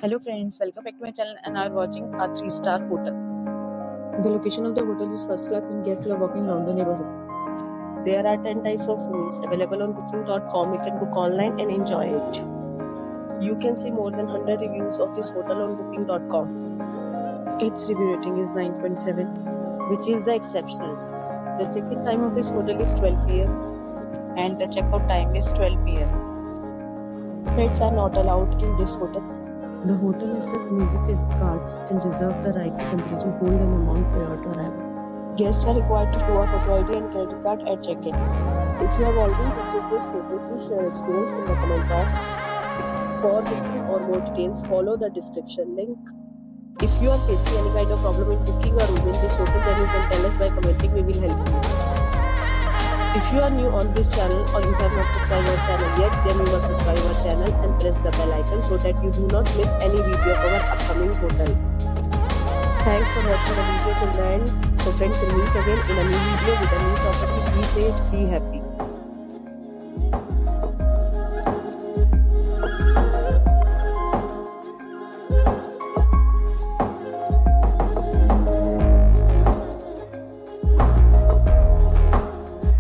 Hello friends, welcome back to my channel and I'm watching a 3-star hotel. The location of the hotel is first class and guests love walking around the neighborhood. There are 10 types of rooms available on booking.com. You can book online and enjoy it. You can see more than 100 reviews of this hotel on booking.com. Its review rating is 9.7, which is the exceptional. The check-in time of this hotel is 12 p.m. and the check-out time is 12 p.m. Pets are not allowed in this hotel. The hotel accepts major credit cards and reserves the right to temporarily hold an amount prior to arrival. Guests are required to show a photo ID and credit card at check-in. If you have already visited this hotel, please share your experience in the comment box. For booking or more details, follow the description link. If you are facing any kind of problem in booking a room in this hotel, then you can tell us by commenting. We will help you. If you are new on this channel or you have not subscribed our channel yet, then you must subscribe our channel and press the bell icon so that you do not miss any video of our upcoming hotel. Thanks for watching the video till the end. So friends, we'll meet again in a new video with a new property. Be safe, be happy.